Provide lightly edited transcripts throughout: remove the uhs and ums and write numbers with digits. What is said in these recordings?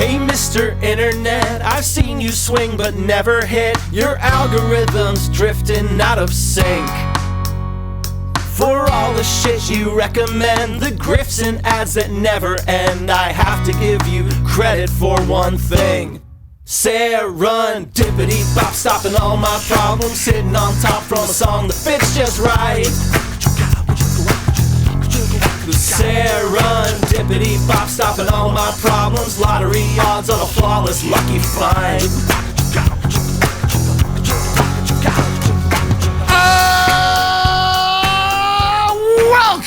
Hey, Mr. Internet, I've seen you swing but never hit. Your algorithm's drifting out of sync. For all the shit you recommend, the grifts and ads that never end, I have to give you credit for one thing. Serendipity, bop, stopping all my problems, sitting on top from a song that fits just right. Serendipity, bop, stopping all my problems, lottery odds on a flawless lucky find.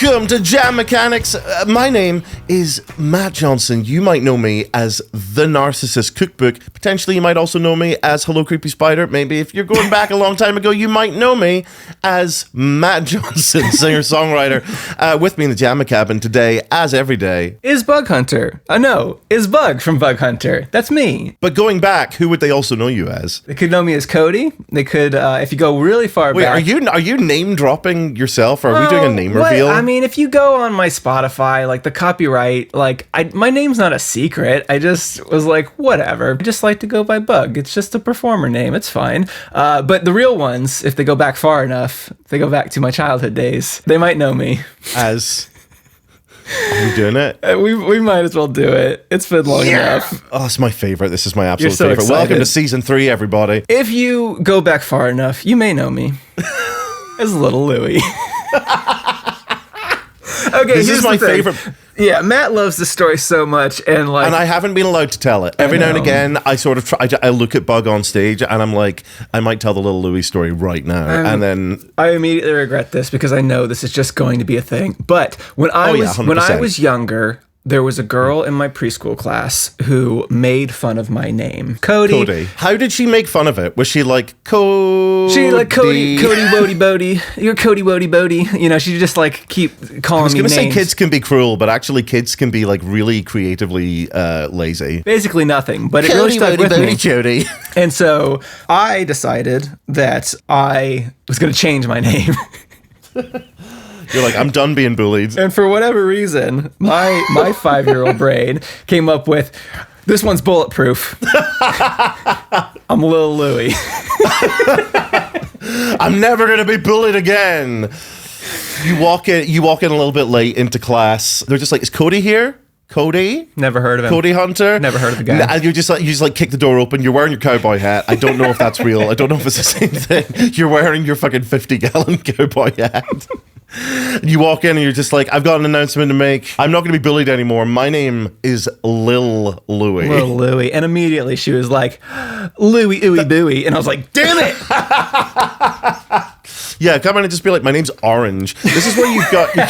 Welcome to Jam Mechanics. My name is Matt Johnson. You might know me as The Narcissist Cookbook. Potentially, you might also know me as Hello Creepy Spider. Maybe if you're going back a long time ago, you might know me as Matt Johnson, singer-songwriter. With me in the Jam Cabin today, as every day, is Bug Hunter. No, is Bug from Bug Hunter. That's me. But going back, who would they also know you as? They could know me as Cody. They could, if you go really far back. Wait, are you name dropping yourself? Or are we doing a name reveal? I mean, if you go on my Spotify, like the copyright, my name's not a secret. I just was like, whatever. I just like to go by Bug. It's just a performer name. It's fine. But the real ones, if they go back far enough, if they go back to my childhood days, they might know me as. Are we doing it? We might as well do it. It's been long enough. Oh, it's my favorite. This is my absolute so favorite. excited. Welcome to season 3, everybody. If you go back far enough, you may know me as Little Louie. Okay, this is my favorite. Yeah, Matt loves this story so much, and I haven't been allowed to tell it. Every now and again, I sort of try. I look at Bug on stage, and I'm like, I might tell the Little Louie story right now, and then I immediately regret this because I know this is just going to be a thing. But when I was younger, there was a girl in my preschool class who made fun of my name. Cody. How did she make fun of it? Was she like, Cody? Cody Wody Bodie. You're Cody Wody Bodie. You know, she just keep calling me names. I was going to say kids can be cruel, but actually kids can be really creatively lazy. Basically nothing, but it really stuck with me. Jody. And so I decided that I was going to change my name. You're like, I'm done being bullied. And for whatever reason, my 5-year-old brain came up with, this one's bulletproof. I'm Little Louie. I'm never going to be bullied again. You walk in a little bit late into class. They're just like, is Cody here? Cody? Never heard of him. Cody Hunter? Never heard of the guy. And you just kick the door open. You're wearing your cowboy hat. I don't know if that's real. I don't know if it's the same thing. You're wearing your fucking 50-gallon cowboy hat. You walk in and you're just like, I've got an announcement to make. I'm not going to be bullied anymore. My name is Lil Louie. Lil Louie. And immediately she was like, Louie, ooey, booey. And I was like, damn it. Yeah, come in and just be like, my name's Orange. This is where you got your...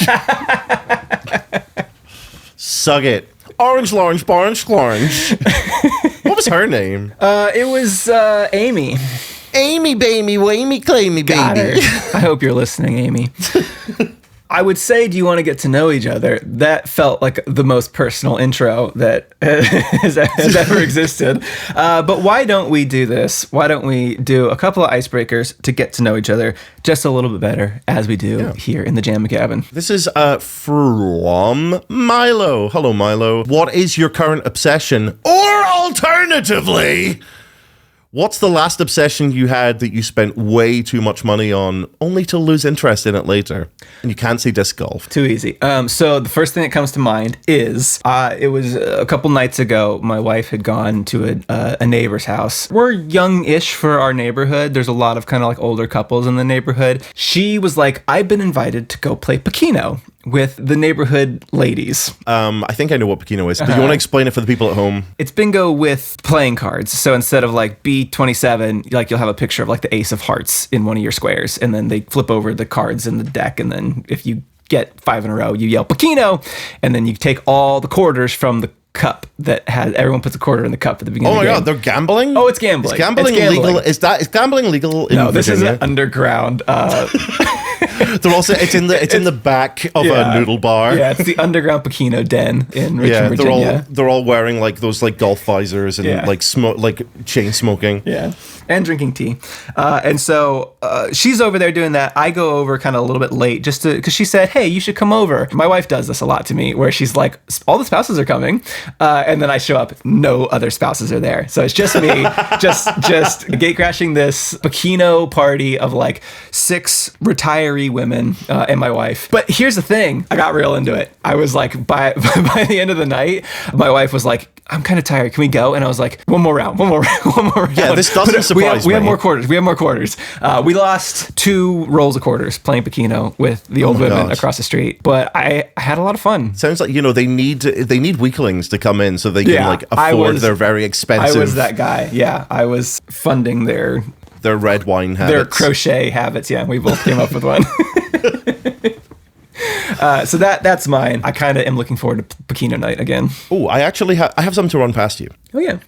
Suck it. Orange, Lorange, Barnge, Lorange. What was her name? It was Amy. Amy, baby, wamey, claimy, baby. I hope you're listening, Amy. I would say, do you want to get to know each other? That felt like the most personal intro that has ever existed. But why don't we do this? Why don't we do a couple of icebreakers to get to know each other just a little bit better, as we do here in the Jam Cabin? This is from Milo. Hello, Milo. What is your current obsession? Or alternatively, what's the last obsession you had that you spent way too much money on, only to lose interest in it later? And you can't see disc golf. Too easy. So the first thing that comes to mind is, it was a couple nights ago, my wife had gone to a neighbor's house. We're young-ish for our neighborhood. There's a lot of kind of older couples in the neighborhood. She was like, I've been invited to go play Pacino with the neighborhood ladies. I think I know what Pacino is. Do you want to explain it for the people at home? It's bingo with playing cards. So instead of B27, you'll have a picture of the ace of hearts in one of your squares, and then they flip over the cards in the deck, and then if you get 5 in a row, you yell Pacino, and then you take all the quarters from the cup that has, everyone puts a quarter in the cup at the beginning of the game. Oh my God, they're gambling? Oh, it's gambling. Is gambling legal? Is gambling legal in No, this Virginia? is an underground They're also it's in the back of a noodle bar. Yeah, it's the underground Pekino den in Richmond, Virginia. They're all wearing like those like golf visors and like smoke, like chain smoking. Yeah, and drinking tea. And so she's over there doing that. I go over kind of a little bit late just because she said, "Hey, you should come over." My wife does this a lot to me, where she's like, "All the spouses are coming," and then I show up, no other spouses are there, so it's just me, just gate crashing this Pekino party of like 6 retiree women and my wife. But here's the thing, I got real into it. I was like, by the end of the night, my wife was like, "I'm kind of tired. Can we go?" And I was like, one more round. Yeah, this doesn't surprise me. We have more quarters. We lost 2 rolls of quarters playing Pekino with the old women across the street, but I had a lot of fun. Sounds like, they need weaklings to come in so they can like afford their very expensive. I was that guy. Yeah, I was funding their red wine habits. Their crochet habits. Yeah, we both came up with one. So that's mine. I kind of am looking forward to Pekino night again. Oh, I actually I have something to run past you. Oh, yeah.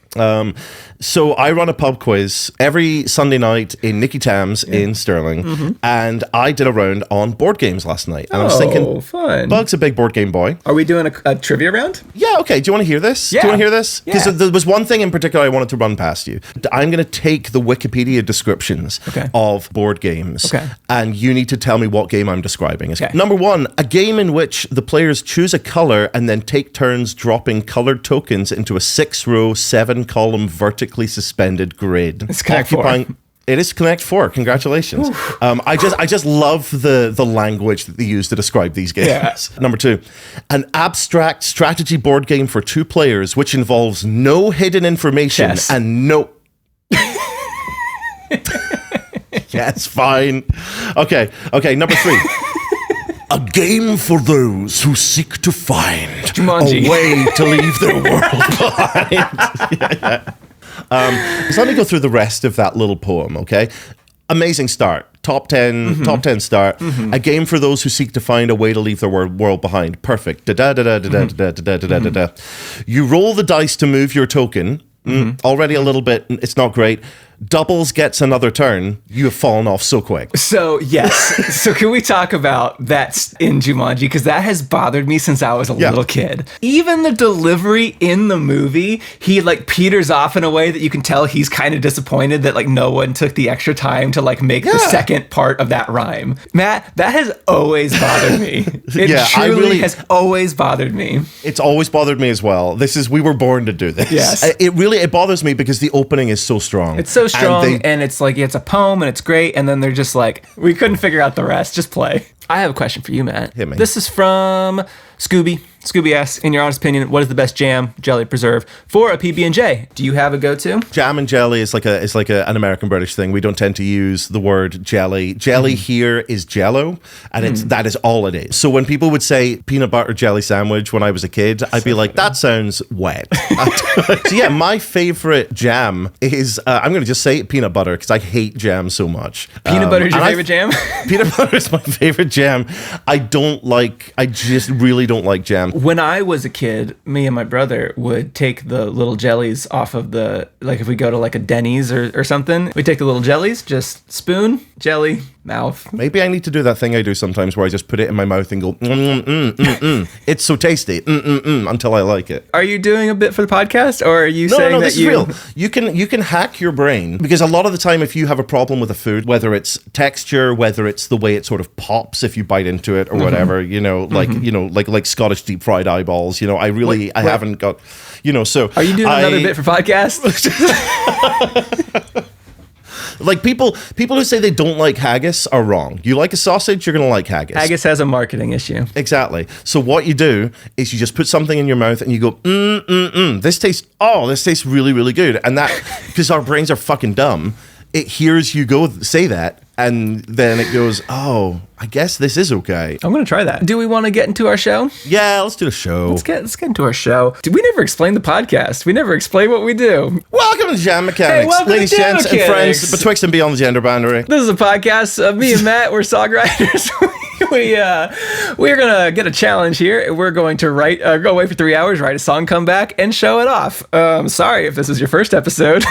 So I run a pub quiz every Sunday night in Nicky Tam's in Stirling, and I did a round on board games last night. And I was thinking, fun. Bug's a big board game boy. Are we doing a trivia round? Yeah, okay. Do you want to hear this? Yeah. Do you want to hear this? Because Yeah. there was one thing in particular I wanted to run past you. I'm going to take the Wikipedia descriptions of board games, and you need to tell me what game I'm describing. Okay. Number 1, a game in which the players choose a color and then take turns dropping colored tokens into a 6-row, 7-column, vertically suspended grid. It's Connect 4. It is Connect 4. Congratulations. I just love the language that they use to describe these games. Yeah. Number 2, an abstract strategy board game for 2 players, which involves no hidden information and no. Yes, fine. Okay. Number 3. A game for those who seek to find Jumanji. a way to leave their world behind. So let me go through the rest of that little poem, okay? Amazing start. Top 10 start. A game for those who seek to find a way to leave their world behind. Perfect. Da-da-da-da-da-da-da-da-da-da-da. You roll the dice to move your token. Already a little bit, it's not great. Doubles gets another turn. You have fallen off so quick. So, yes. So can we talk about that in Jumanji? Because that has bothered me since I was a little kid. Even the delivery in the movie, he like peters off in a way that you can tell he's kind of disappointed that like no one took the extra time to like make the second part of that rhyme. Matt, that has always bothered me. It truly has always bothered me. It's always bothered me as well. We were born to do this. Yes. It bothers me because the opening is so strong. It's so strong, and it's like it's a poem and it's great, and then they're just like, we couldn't figure out the rest, just play. I have a question for you, Matt. Hit me. This is from Scooby. Scooby asks, in your honest opinion, what is the best jam, jelly, preserve for a PB&J? Do you have a go-to? Jam and jelly is an American British thing. We don't tend to use the word jelly. Jelly here is Jello, and that is all it is. So when people would say peanut butter jelly sandwich when I was a kid, I'd be like, that sounds wet. So yeah, my favorite jam is I'm going to just say peanut butter because I hate jam so much. Peanut butter is your favorite jam? Peanut butter is my favorite jam. I just really don't like jam. When I was a kid, me and my brother would take the little jellies off of like if we go to like a Denny's or something, we take the little jellies, just spoon, jelly, mouth. Maybe I need to do that thing I do sometimes where I just put it in my mouth and go, It's so tasty, until I like it. Are you doing a bit for the podcast, or are you saying no, that this is real. You can hack your brain, because a lot of the time if you have a problem with a food, whether it's texture, whether it's the way it sort of pops if you bite into it or whatever, like Scottish deep fried eyeballs, I haven't got, so are you doing another bit for podcast? Like people who say they don't like haggis are wrong. You like a sausage, you're gonna like haggis. Haggis has a marketing issue. Exactly. So what you do is you just put something in your mouth and you go, this tastes really, really good. And that, because our brains are fucking dumb, it hears you go say that, and then it goes, oh, I guess this is okay. I'm going to try that. Do we want to get into our show? Yeah, let's do the show. Let's get into our show. We never explain the podcast. We never explain what we do. Welcome to Jam Mechanics, ladies, gents, and friends betwixt and beyond the gender boundary. This is a podcast of me and Matt. We're songwriters. We're going to get a challenge here. We're going to go away for 3 hours, write a song, come back, and show it off. Sorry if this is your first episode.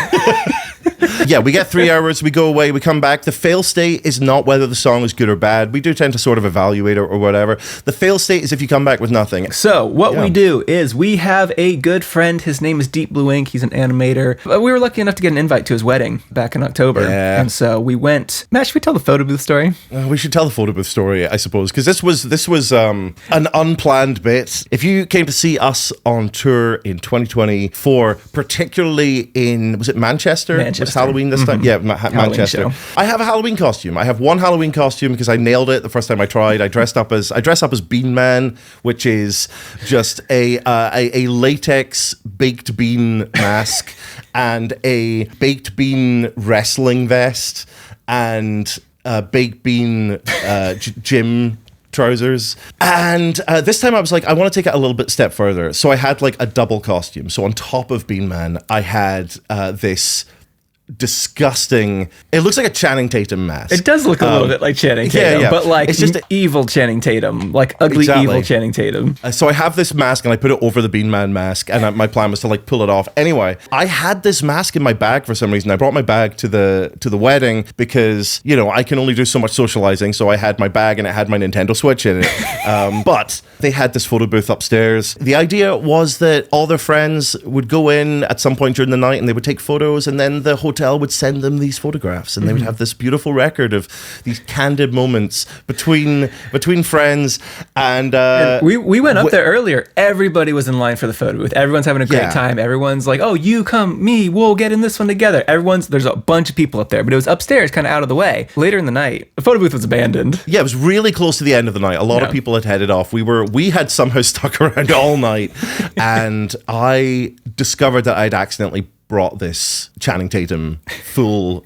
Yeah, we get 3 hours, we go away, we come back. The fail state is not whether the song is good or bad. We do tend to sort of evaluate it or whatever. The fail state is if you come back with nothing. So what we do is we have a good friend. His name is Deep Blue Ink. He's an animator. We were lucky enough to get an invite to his wedding back in October. Yeah. And so we went. Matt, should we tell the photo booth story? We should tell the photo booth story, I suppose, because this was an unplanned bit. If you came to see us on tour in 2024, particularly in, was it Manchester? Was Halloween this time? Yeah, Manchester. Show. I have a Halloween costume. I have one Halloween costume because I nailed it the first time I tried. I dress up as Bean Man, which is just a latex baked bean mask and a baked bean wrestling vest and baked bean gym trousers. And this time I was like, I want to take it a little bit step further. So I had like a double costume. So on top of Bean Man, I had this disgusting, it looks like a Channing Tatum mask. It does look a little bit like Channing Tatum, but like it's just evil Channing Tatum, like ugly evil Channing Tatum. So I have this mask and I put it over the Bean Man mask, and my plan was to like pull it off. Anyway, I had this mask in my bag for some reason. I brought my bag to the wedding because, you know, I can only do so much socializing, so I had my bag and it had my Nintendo Switch in it. But they had this photo booth upstairs. The idea was that all their friends would go in at some point during the night and they would take photos, and then the hotel would send them these photographs, and they would have this beautiful record of these candid moments between friends. And we went up there earlier. Everybody was in line for the photo booth. Everyone's having a great time. Everyone's like, "Oh, you come, me, we'll get in this one together." There's a bunch of people up there, but it was upstairs, kind of out of the way. Later in the night, the photo booth was abandoned. Yeah, it was really close to the end of the night. A lot of people had headed off. We had somehow stuck around all night, and I discovered that I'd accidentally brought this Channing Tatum full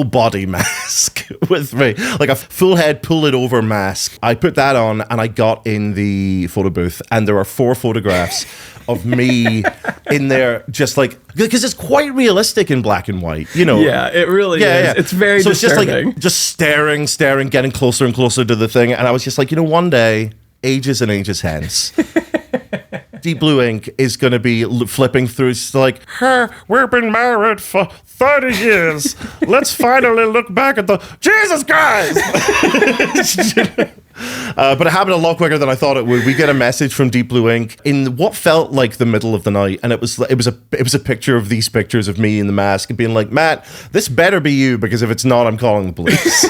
body mask with me, like a full head pull it over mask. I put that on and I got in the photo booth, and there are 4 photographs of me in there, just like, because it's quite realistic in black and white, you know. Yeah, it really is. Yeah. It's very so disturbing. It's just like staring, getting closer and closer to the thing, and I was just like, you know, one day, ages and ages hence, Deep Blue Ink is going to be flipping through. It's like, we've been married for 30 years. Let's finally look back at the Jesus Christ. But it happened a lot quicker than I thought it would. We get a message from Deep Blue Ink in what felt like the middle of the night, and it was a picture of these pictures of me in the mask and being like, Matt, this better be you, because if it's not, I'm calling the police.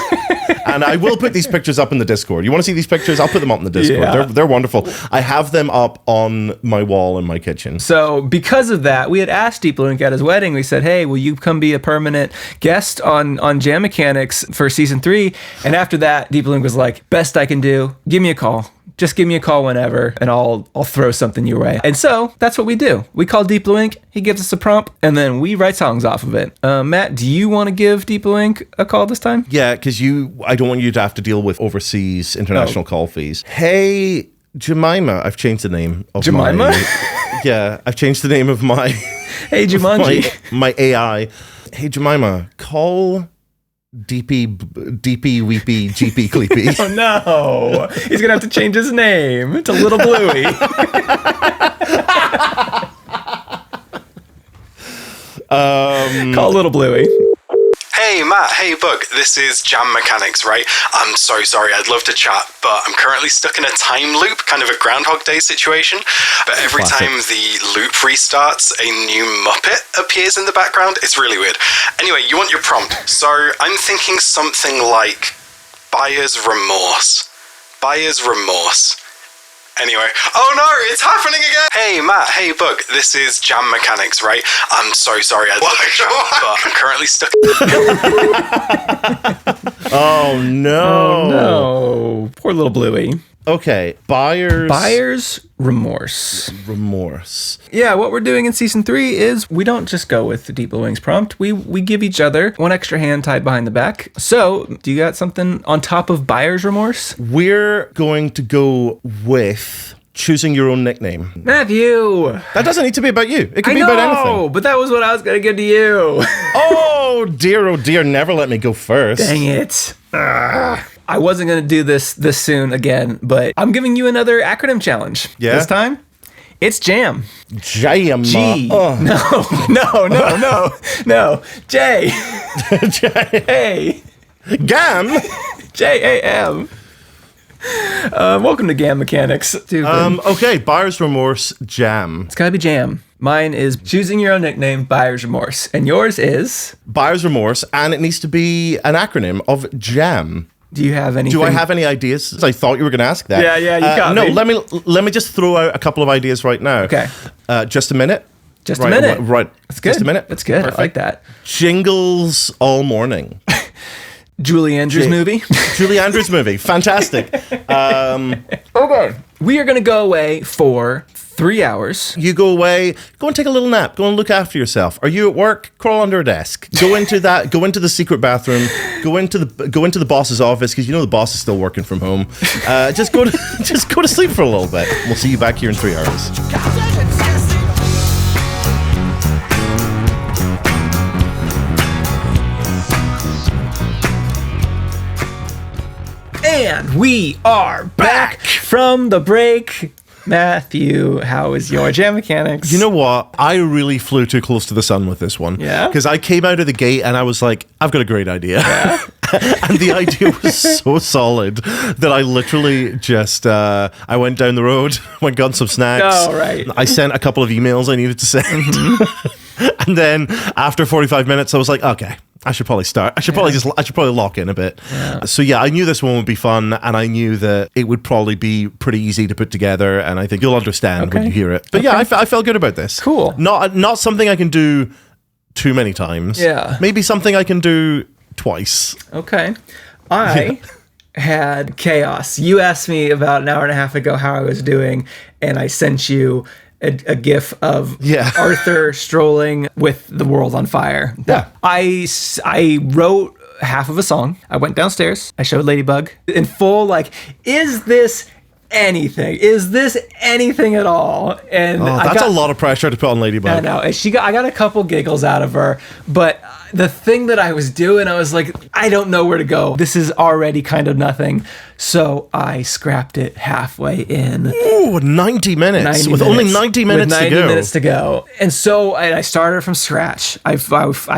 And I will put these pictures up in the Discord. You want to see these pictures? I'll put them up in the Discord. Yeah. They're wonderful. I have them up on my wall in my kitchen. So because of that, we had asked Deep Blue Ink at his wedding. We said, hey, will you come be a permanent guest on Jam Mechanics for season 3? And after that, Deep Blue Ink was like, best I can do, give me a call. Just give me a call whenever, and I'll throw something your way. And so that's what we do. We call Deep Blue Ink. He gives us a prompt, and then we write songs off of it. Matt, do you want to give Deep Blue Ink a call this time? Yeah, because I don't want you to have to deal with overseas international call fees. Hey, Jemima. I've changed the name of Jemima? Yeah, I've changed the name of my... Hey, Jumanji. my AI. Hey, Jemima, call... DP Weepy GP Cleepy. Oh no, he's gonna have to change his name to Little Bluey. Call Little Bluey. Hey Matt, hey Bug, this is Jam Mechanics, right? I'm so sorry, I'd love to chat, but I'm currently stuck in a time loop, kind of a Groundhog Day situation. But every time the loop restarts, a new Muppet appears in the background. It's really weird. Anyway, you want your prompt. So I'm thinking something like buyer's remorse. Buyer's remorse. Anyway, oh no, it's happening again! Hey Matt, hey Bug, this is Jam Mechanics, right? I'm so sorry, I'd love to chat, but I'm currently stuck. Oh no. Oh no. Poor Little Bluey. Okay, buyer's remorse. Yeah, what we're doing in season 3 is we don't just go with the Deep Blue Ink's prompt. We give each other one extra hand tied behind the back. So, do you got something on top of buyer's remorse? We're going to go with choosing your own nickname. Matthew! That doesn't need to be about you. It can be about anything. But that was what I was going to give to you. Oh dear, never let me go first. Dang it. I wasn't going to do this soon again, but I'm giving you another acronym challenge. Yeah? This time, It's jam. Jam. G. Oh. No. J. A. Gam. Jam. Welcome to Gam Mechanics. Stupid. Okay, Buyer's Remorse, jam. It's gotta be jam. Mine is choosing your own nickname, Buyer's Remorse. And yours is? Buyer's Remorse, and it needs to be an acronym of jam. Do you have anything? Do I have any ideas? I thought you were going to ask that. Yeah, you got me. No, let me just throw out a couple of ideas right now. Okay. Just a minute. Just a minute. Right. That's good. Just a minute. That's good. Perfect. I like that. Jingles all morning. Julie Andrews movie. Julie Andrews movie. Fantastic. Okay. We are going to go away for 3 hours. You go away, go and take a little nap, go and look after yourself. Are you at work? Crawl under a desk. Go into the secret bathroom, go into the boss's office, because you know the boss is still working from home. Just go to sleep for a little bit. We'll see you back here in 3 hours. And we are back from the break. Matthew, how is your jam mechanics? You know what? I really flew too close to the sun with this one. Yeah? Because I came out of the gate and I was like, I've got a great idea. Yeah? And the idea was so solid that I literally just, I went down the road, went got some snacks. Oh, right. I sent a couple of emails I needed to send. Mm-hmm. And then after 45 minutes, I was like, okay, I should probably start. I should probably lock in a bit. Yeah. So yeah, I knew this one would be fun, and I knew that it would probably be pretty easy to put together, and I think you'll understand when you hear it. But yeah, I felt good about this. Cool. Not something I can do too many times. Yeah. Maybe something I can do twice. Okay. I had chaos. You asked me about an hour and a half ago how I was doing, and I sent you a gif of Arthur strolling with the world on fire. Yeah. I wrote half of a song. I went downstairs. I showed Ladybug in full, like, is this anything? Is this anything at all? And that's a lot of pressure to put on Ladybug. I know. And I got a couple giggles out of her, but the thing that I was doing, I was like, I don't know where to go. This is already kind of nothing. So I scrapped it halfway in. Ooh, 90 minutes. With only 90 minutes to go. 90 minutes to go. And so I started from scratch. I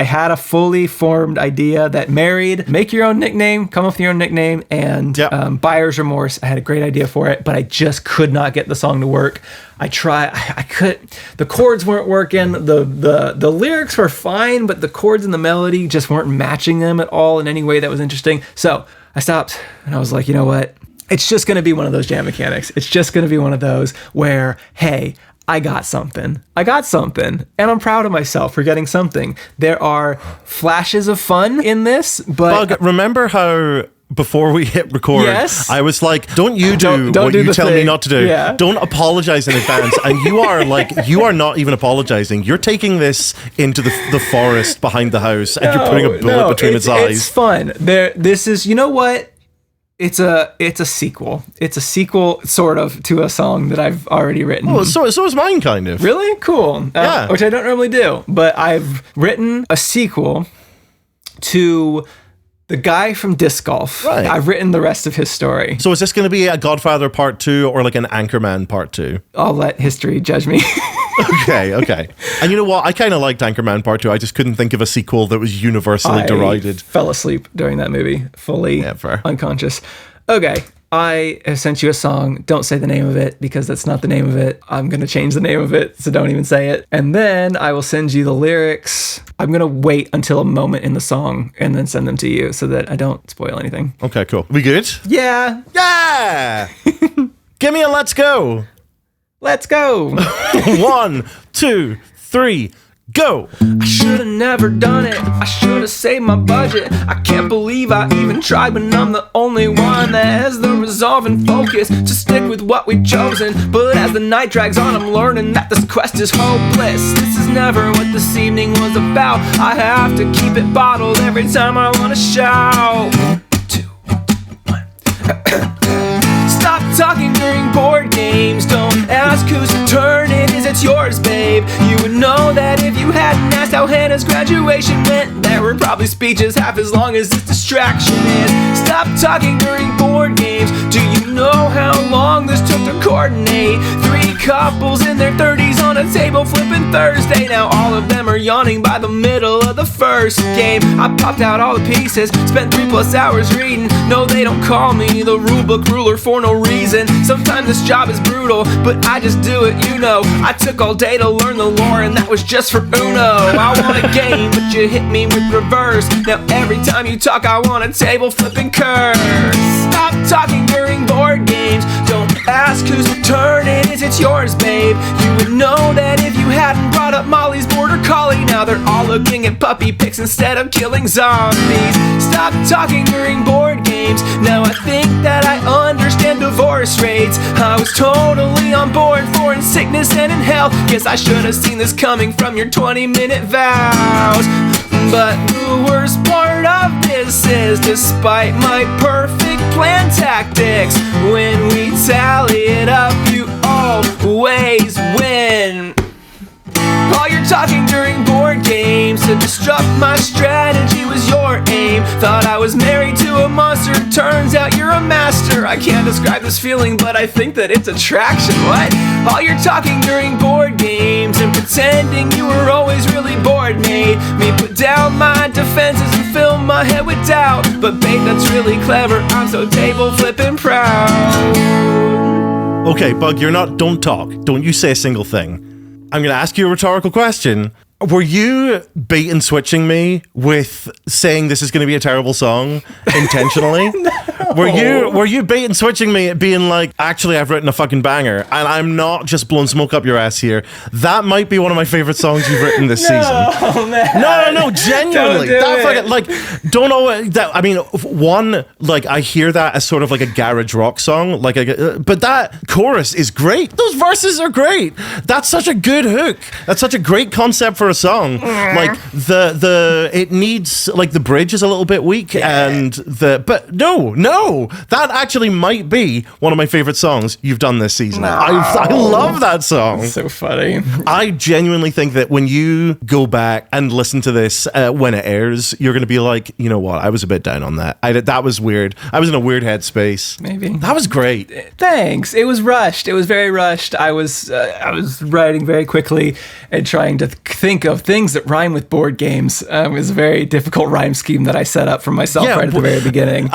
had a fully formed idea that married, make your own nickname, come up with your own nickname, and Buyer's Remorse. I had a great idea for it, but I just could not get the song to work. I could, the chords weren't working, the lyrics were fine, but the chords and the melody just weren't matching them at all in any way that was interesting. So I stopped and I was like, you know what? It's just going to be one of those jam mechanics. It's just going to be one of those where, hey, I got something, and I'm proud of myself for getting something. There are flashes of fun in this, but... Bug, remember how... before we hit record, yes. I was like, don't do what you tell me not to do. Yeah. Don't apologize in advance. And you are not even apologizing. You're taking this into the forest behind the house and you're putting a bullet between its eyes. It's fun. This is, you know what? It's a sequel. It's a sequel, sort of, to a song that I've already written. Well, so is mine, kind of. Really? Cool. Yeah. Which I don't normally do. But I've written a sequel to the guy from Disc Golf. Right. I've written the rest of his story. So is this going to be a Godfather Part 2 or like an Anchorman Part 2? I'll let history judge me. Okay. And you know what? I kind of liked Anchorman Part 2. I just couldn't think of a sequel that was universally derided. Fell asleep during that movie, fully unconscious. Okay. I have sent you a song. Don't say the name of it because that's not the name of it. I'm going to change the name of it, so don't even say it. And then I will send you the lyrics. I'm going to wait until a moment in the song and then send them to you so that I don't spoil anything. Okay, cool. We good? Yeah. Yeah! Give me a let's go. Let's go. 1, 2, 3, go. I should have never done it. I should have saved my budget. I can't believe I even tried when I'm the only one that has the resolve and focus to stick with what we've chosen. But as the night drags on, I'm learning that this quest is hopeless. This is never what this evening was about. I have to keep it bottled every time I want to shout. 2, 1. Stop talking during board games. Don't ask whose turn it is, it's yours, babe. You would know that if you hadn't asked how how Hannah's graduation went. There were probably speeches half as long as this distraction is. Stop talking during board games. Do you know how long this took to coordinate? 3 couples in their 30s on a table flipping Thursday. Now all of them are yawning by the middle of the first game. I popped out all the pieces, spent 3+ hours reading. No, they don't call me the rulebook ruler for no reason. Sometimes this job is brutal, but I just do it, you know. I took all day to learn the lore, and that was just for Uno. I want a game, but you hit me with reverse. Now every time you talk, I want a table flipping curse. Stop talking during board games. Don't ask whose turn it is, it's yours, babe. You would know that if you hadn't brought up Molly's border collie. Now they're all looking at puppy pics instead of killing zombies. Stop talking during board games. Now I think that I understand divorce rates. I was totally on board for in sickness and in health. Guess I should have seen this coming from your 20-minute vows. But the worst part of this is, despite my perfect plan tactics, when we tally it up, you always win. All your talking during board games to disrupt my strategy was your aim. Thought I was married to a monster, turns out you're a master. I can't describe this feeling, but I think that it's attraction. What? All your talking during board games and pretending you were always really bored made me put down my defenses and fill my head with doubt. But babe, that's really clever, I'm so table flipping proud. Okay, Bug, don't talk. Don't you say a single thing. I'm going to ask you a rhetorical question. Were you bait and switching me with saying this is going to be a terrible song intentionally? No. Were you bait and switching me at being like, actually, I've written a fucking banger and I'm not just blowing smoke up your ass here. That might be one of my favorite songs you've written this season. Man. No, genuinely. Don't know that. I mean, one, like I hear that as sort of like a garage rock song, but that chorus is great. Those verses are great. That's such a good hook. That's such a great concept for a song. Like it needs, like, the bridge is a little bit weak, but no, that actually might be one of my favorite songs you've done this season. No. I love that song. It's so funny. I genuinely think that when you go back and listen to this when it airs, you're going to be like, you know what, I was a bit down on that. That was weird. I was in a weird headspace. Maybe. That was great. Thanks. It was rushed. It was very rushed. I was writing very quickly and trying to think of things that rhyme with board games. It was a very difficult rhyme scheme that I set up for myself right at the very beginning.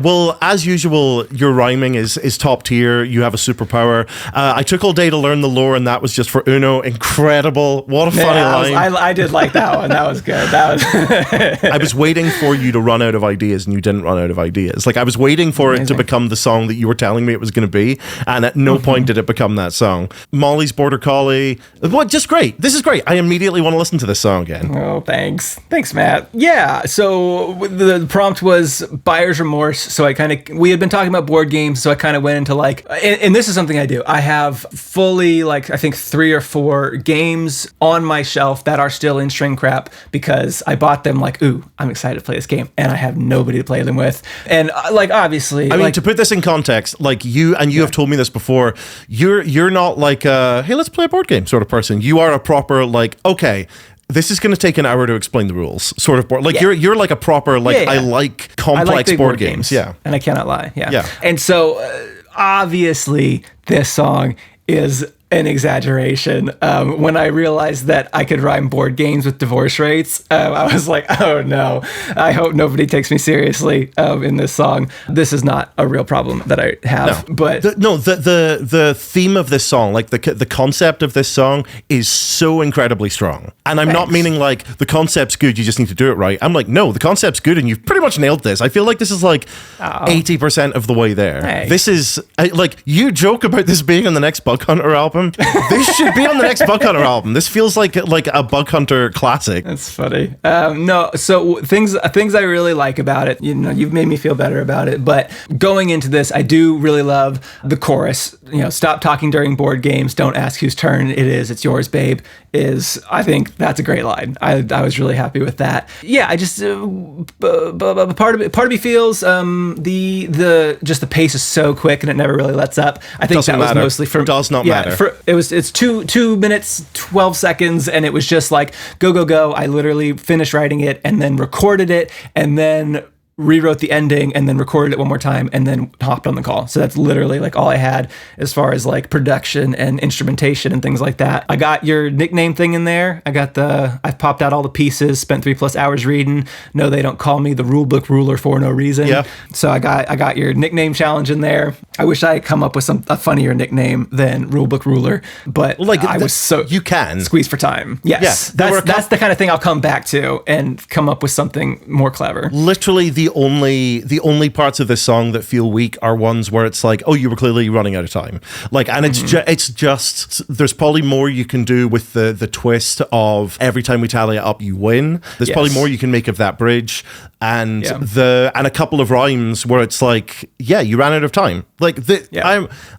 Well, as usual, your rhyming is top tier. You have a superpower. I took all day to learn the lore, and that was just for Uno. Incredible. What a funny line. I did like that one. That was good. I was waiting for you to run out of ideas, and you didn't run out of ideas. Like, I was waiting for it to become the song that you were telling me it was going to be, and at no point did it become that song. Molly's Border Collie. What? Just great. This is great. I immediately want to listen to this song again. Oh, thanks. Thanks, Matt. Yeah, so the prompt was buyer's remorse. So we had been talking about board games, so I kind of went into like, and this is something I do. I have fully, like, I think 3 or 4 games on my shelf that are still in shrink wrap because I bought them like, ooh, I'm excited to play this game, and I have nobody to play them with. And like, obviously, I mean, to put this in context, like you have told me this before, you're not like hey, let's play a board game sort of person. You are a proper, like, okay, this is going to take an hour to explain the rules sort of board. Like, you're like a proper, like, I like complex board games. Yeah. And I cannot lie. Yeah. And so obviously this song is an exaggeration. When I realized that I could rhyme board games with divorce rates, I was like, oh no, I hope nobody takes me seriously in this song. This is not a real problem that I have. No. But the theme of this song, like the concept of this song is so incredibly strong. And I'm not meaning like the concept's good, you just need to do it right. I'm like, no, the concept's good and you've pretty much nailed this. I feel like this is like 80% of the way there. Hey. This is, like, you joke about this being on the next Bug Hunter album. This should be on the next Bug Hunter album. This feels like a Bug Hunter classic. That's funny. No, so things I really like about it, you know, you've made me feel better about it, but going into this, I do really love the chorus. You know, stop talking during board games. Don't ask whose turn it is. It's yours, babe. is, I think that's a great line. I was really happy with that. Yeah, I just part of me feels the pace is so quick and it never really lets up. I think that was mostly for does not matter. It's 2 minutes 12 seconds, and it was just like go. I literally finished writing it and then recorded it and then rewrote the ending and then recorded it one more time and then hopped on the call. So that's literally like all I had as far as like production and instrumentation and things like that. I got your nickname thing in there. I've popped out all the pieces, spent 3+ hours reading. No, they don't call me the rulebook ruler for no reason. Yeah. So I got your nickname challenge in there. I wish I had come up with a funnier nickname than rulebook ruler, but I was so you can squeezed for time. Yes. Yeah, that's the kind of thing I'll come back to and come up with something more clever. Literally the only parts of this song that feel weak are ones where it's like, oh, you were clearly running out of time. Like, and it's just there's probably more you can do with the twist of every time we tally it up, you win. There's probably more you can make of that bridge and and a couple of rhymes where it's like, yeah, you ran out of time. Like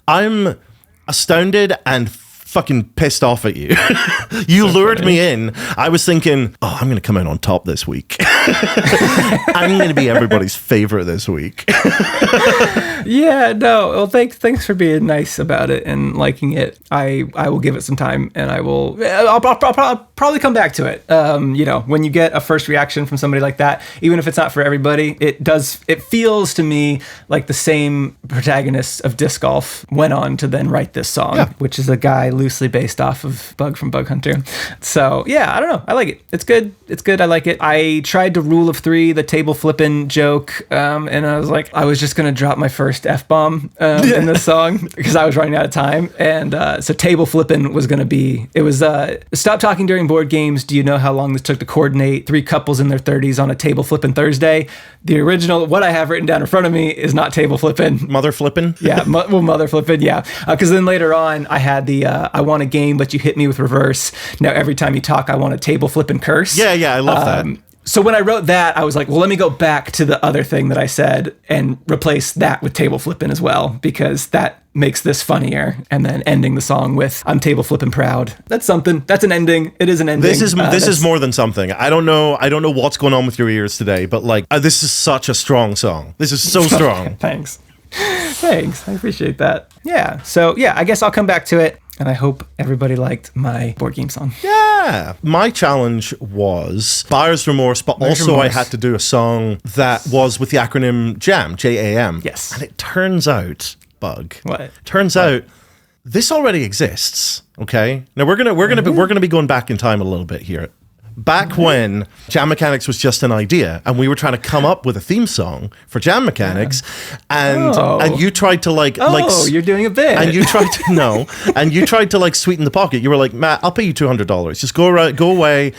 I'm astounded and fucking pissed off at you. You so lured me in. I was thinking, oh, I'm going to come out on top this week. I'm going to be everybody's favorite this week. Yeah, no. Well, thanks for being nice about it and liking it. I will give it some time, and I'll probably come back to it. When you get a first reaction from somebody like that, even if it's not for everybody, it feels to me like the same protagonist of Disc Golf went on to then write this song, which is a guy loosely based off of Bug from Bug Hunter. So yeah, I don't know. I like it. It's good. I like it. I tried to rule of 3, the table flipping joke, and I was like, I was just gonna drop my first F-bomb in this song because I was running out of time, and so table flipping was gonna be. It was stop talking during board games. Do you know how long this took to coordinate 3 couples in their 30s on a table flipping Thursday? The original, what I have written down in front of me, is not table flipping. Mother flipping. Yeah, mother flipping. Yeah, because then later on I had the I want a game, but you hit me with reverse. Now every time you talk, I want a table flipping curse. Yeah, I love that. So when I wrote that, I was like, well, let me go back to the other thing that I said and replace that with table flipping as well, because that makes this funnier. And then ending the song with I'm table flipping proud. That's something. That's an ending. It is an ending. This is more than something. I don't know what's going on with your ears today, but like this is such a strong song. This is so strong. Thanks. I appreciate that. Yeah. So yeah, I guess I'll come back to it. And I hope everybody liked my board game song. Yeah. My challenge was Buyer's Remorse, but also I had to do a song that was with the acronym JAM, J-A-M. Yes. And it turns out, Bug. What? Turns out this already exists. Okay. Now we're gonna be going back in time a little bit here. Back when Jam Mechanics was just an idea and we were trying to come up with a theme song for Jam Mechanics and you tried to you're doing a bit. And you tried to like sweeten the pocket. You were like, Matt, I'll pay you $200. Just go away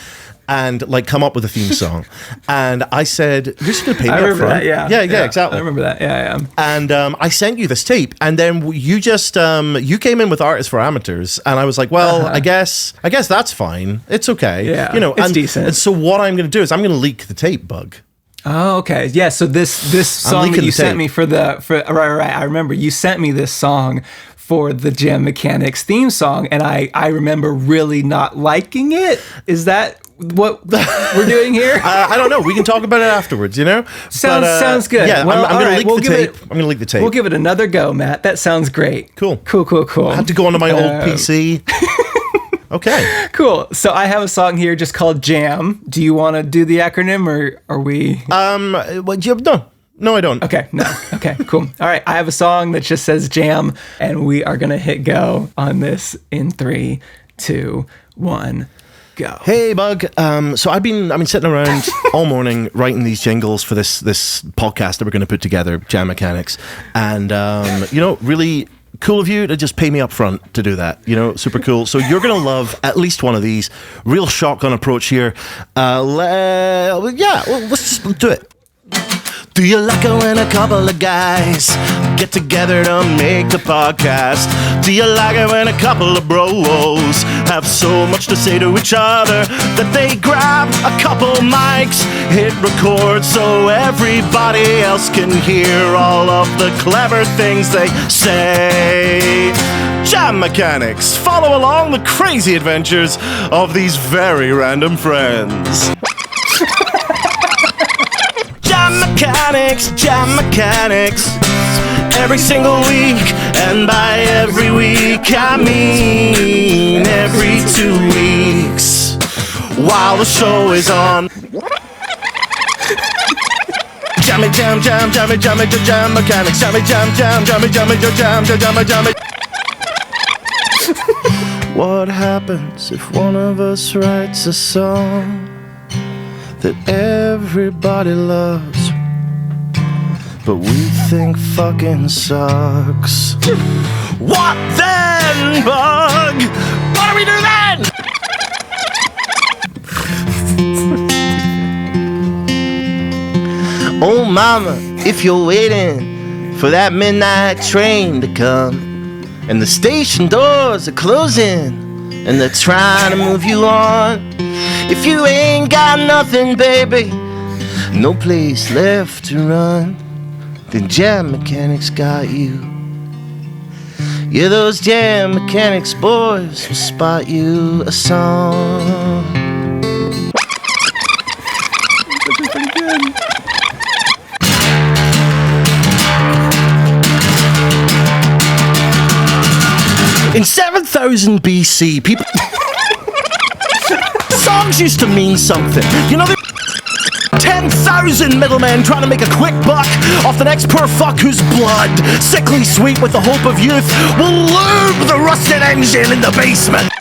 and like come up with a theme song. And I said, you're just gonna pay me up front. That, yeah, exactly. I remember that. Yeah. And I sent you this tape, and then you just you came in with Artists for Amateurs, and I was like, well, I guess that's fine. It's okay. Yeah, it's decent. And so what I'm gonna do is I'm gonna leak the tape, Bug. Oh, okay. Yeah, so this song that you sent me for right. I remember you sent me this song for the Jam Mechanics theme song, and I remember really not liking it. Is that what we're doing here? I don't know. We can talk about it afterwards, Sounds good. Yeah, well, I'm going to leak the tape. I'm going to leak the tape. We'll give it another go, Matt. That sounds great. Cool. I had to go onto my old PC. Okay. Cool. So I have a song here just called Jam. Do you want to do the acronym, or are we? No, I don't. Okay, no. Okay, cool. All right, I have a song that just says Jam, and we are going to hit go on this in 3, 2, 1. Go. Hey, Bug. So I've been sitting around all morning writing these jingles for this podcast that we're going to put together, Jam Mechanics, and really cool of you to just pay me up front to do that. Super cool. So you're going to love at least one of these. Real shotgun approach here. Let's just do it. Do you like it when a couple of guys get together to make the podcast? Do you like it when a couple of bros have so much to say to each other that they grab a couple mics, hit record so everybody else can hear all of the clever things they say. Jam Mechanics, follow along the crazy adventures of these very random friends. Jam Mechanics, every single week, and by every week I mean every 2 weeks, while the show is on. Jammy jam jam jammy jammy jam mechanics, jammy jam jam jammy jammy jam jam jammy. What happens if one of us writes a song that everybody loves, but we think fucking sucks? What then, Bug? What do we do then? Oh mama, if you're waiting for that midnight train to come, and the station doors are closing, and they're trying to move you on, if you ain't got nothing, baby, no place left to run, then Jam Mechanics got you. Yeah, those Jam Mechanics boys will spot you a song. In 7000 BC, people... songs used to mean something. You know, 10,000 middlemen trying to make a quick buck off the next poor fuck whose blood, sickly sweet with the hope of youth, will lube the rusted engine in the basement.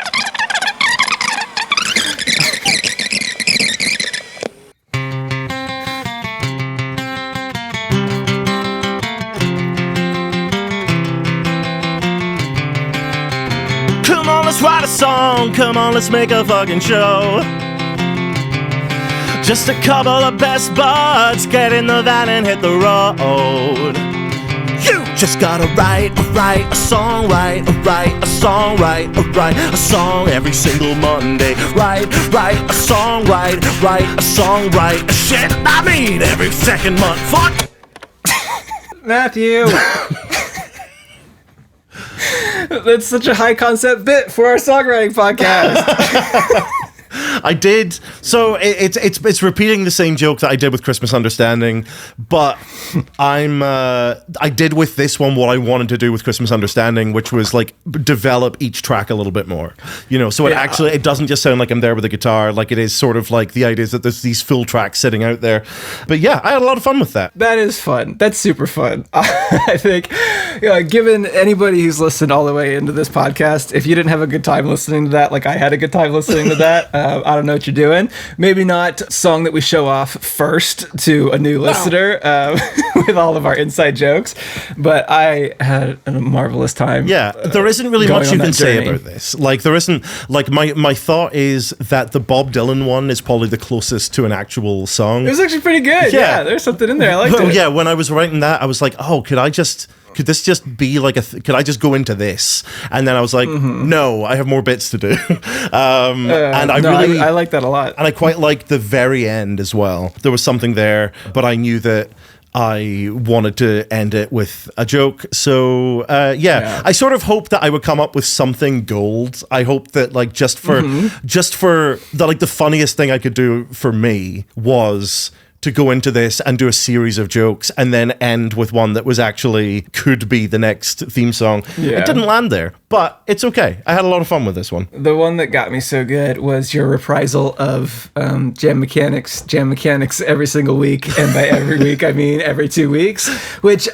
Come on, let's write a song. Come on, let's make a fucking show. Just a couple of best buds, get in the van and hit the road. You just gotta write a song, write a song every single Monday. Write a song, write a song, write a shit. I mean, every second month. Fuck. Matthew. That's such a high concept bit for our songwriting podcast. I did. So it's repeating the same joke that I did with Christmas Understanding, but I did with this one what I wanted to do with Christmas Understanding, which was like develop each track a little bit more. You know, so it doesn't just sound like I'm there with a guitar. Like it is sort of like the idea is that there's these full tracks sitting out there. But yeah, I had a lot of fun with that. That is fun. That's super fun. I think, given anybody who's listened all the way into this podcast, if you didn't have a good time listening to that, like I had a good time listening to that, I don't know what you're doing. Maybe not song that we show off first to a new listener with all of our inside jokes, but I had a marvelous time. Yeah, there isn't really much you can say about this. Like there isn't, like my thought is that the Bob Dylan one is probably the closest to an actual song. It was actually pretty good. Yeah, there's something in there. I liked it. Yeah, when I was writing that, I was like, oh, could this just be like could I just go into this? And then I was like, no, I have more bits to do. And I like that a lot. And I quite liked the very end as well. There was something there, but I knew that I wanted to end it with a joke. So, I sort of hoped that I would come up with something gold. I hope that like just for the funniest thing I could do for me was to go into this and do a series of jokes and then end with one that was actually could be the next theme song. Yeah. It didn't land there, but it's okay. I had a lot of fun with this one. The one that got me so good was your reprisal of Jam Mechanics every single week. And by every week, I mean every 2 weeks, which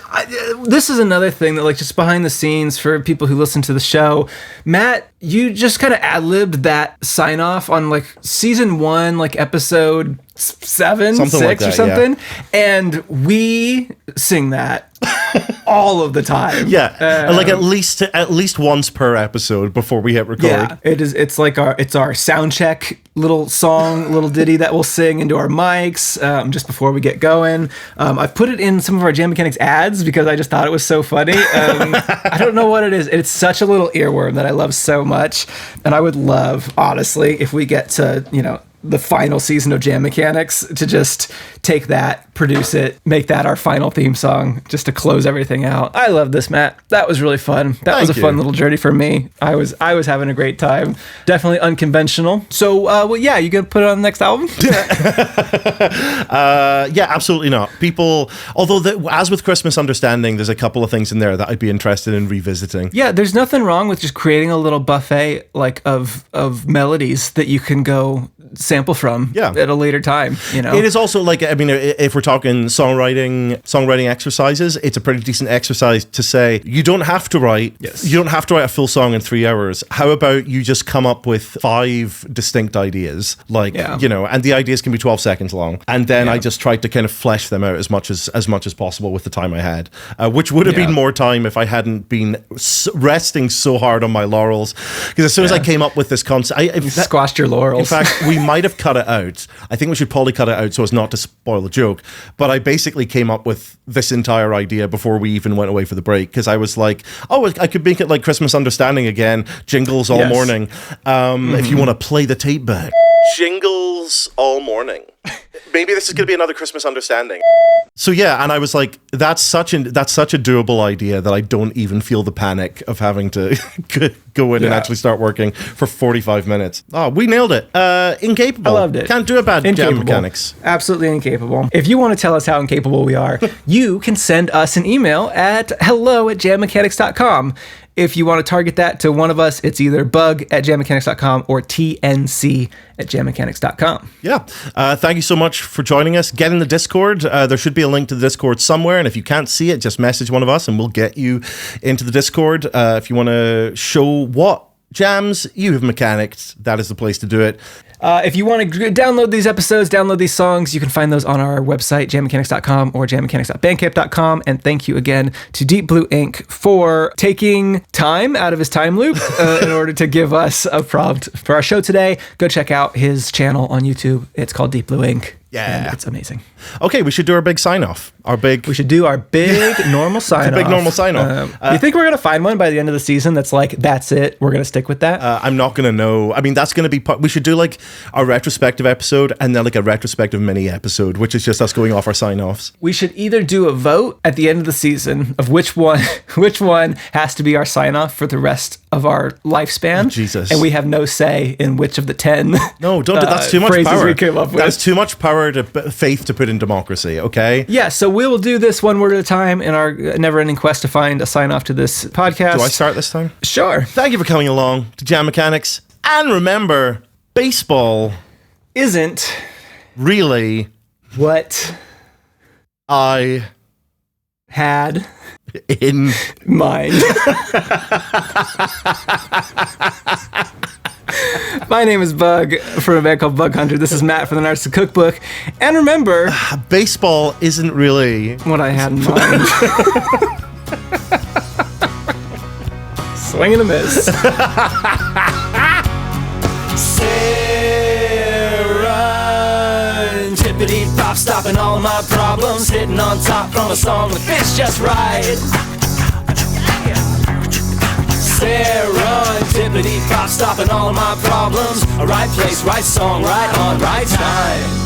this is another thing that like just behind the scenes for people who listen to the show, Matt, you just kind of ad-libbed that sign off on like season 1, like episode 7, something 6 like that, or something. Yeah. And we sing that all of the time. Yeah. Like at least once per episode before we hit record. Yeah. It's our sound check little song, little ditty that we'll sing into our mics just before we get going. I've put it in some of our Jam Mechanics ads because I just thought it was so funny. I don't know what it is. It's such a little earworm that I love so much. And I would love, honestly, if we get to, the final season of Jam Mechanics to just take that, produce it, make that our final theme song, just to close everything out. I love this, Matt. That was really fun. That was a fun little journey for me. I was having a great time. Definitely unconventional. So, well, yeah, you gonna put it on the next album? Yeah, absolutely not. People, although as with Christmas Understanding, there's a couple of things in there that I'd be interested in revisiting. Yeah, there's nothing wrong with just creating a little buffet of melodies that you can go sample from at a later time. It is also like, I mean, if we're talking songwriting exercises, it's a pretty decent exercise to say you don't have to write a full song in 3 hours. How about you just come up with 5 distinct ideas, and the ideas can be 12 seconds long, and then I just tried to kind of flesh them out as much as possible with the time I had, which would have been more time if I hadn't been resting so hard on my laurels, because as soon as I came up with this concept, you squashed your laurels. In fact, we might have cut it out. I think we should probably cut it out so as not to spoil the joke, but I basically came up with this entire idea before we even went away for the break, because I was like, I could make it like Christmas Understanding again, jingles all morning. If you want to play the tape back, jingles all morning. Maybe this is going to be another Christmas Understanding. So yeah, and I was like, that's such a doable idea that I don't even feel the panic of having to go in and actually start working for 45 minutes. Oh, we nailed it. Incapable. I loved it. Can't do a bad Jam Mechanics. Absolutely incapable. If you want to tell us how incapable we are, you can send us an email at hello@jammechanics.com. If you want to target that to one of us, it's either bug@jammechanics.com or tnc@jammechanics.com. Yeah. Thank you so much for joining us. Get in the Discord. There should be a link to the Discord somewhere, and if you can't see it, just message one of us and we'll get you into the Discord. If you want to show what jams you have mechanicked, that is the place to do it. If you want to download these episodes, download these songs, you can find those on our website, jammechanics.com or jammechanics.bandcamp.com. And thank you again to Deep Blue Ink for taking time out of his time loop in order to give us a prompt for our show today. Go check out his channel on YouTube. It's called Deep Blue Ink. Yeah. And it's amazing. Okay, we should do our big sign-off. We should do our big normal sign-off. The big normal sign-off. You think we're going to find one by the end of the season that's like, that's it, we're going to stick with that? I'm not going to know. I mean, that's going to be we should do like a retrospective episode and then like a retrospective mini episode, which is just us going off our sign-offs. We should either do a vote at the end of the season of which one has to be our sign-off for the rest of our lifespan. Oh, Jesus. And we have no say in which of the 10 No, don't do that's too much phrases power. we came up with. That's too much power faith to put in democracy, okay? Yeah, so we will do this one word at a time in our never-ending quest to find a sign-off to this podcast. Do I start this time? Sure. Thank you for coming along to Jam Mechanics. And remember, baseball isn't really what I had in mind. My name is Bug from a band called Bug Hunter. This is Matt from the Narcissist Cookbook. And remember, baseball isn't really what I had in mind. Swing and a miss. Serendipity pop, stopping all of my problems, hitting on top from a song that fits just right. Serendipity pop, stopping all of my problems. A right place, right song, right on, right time.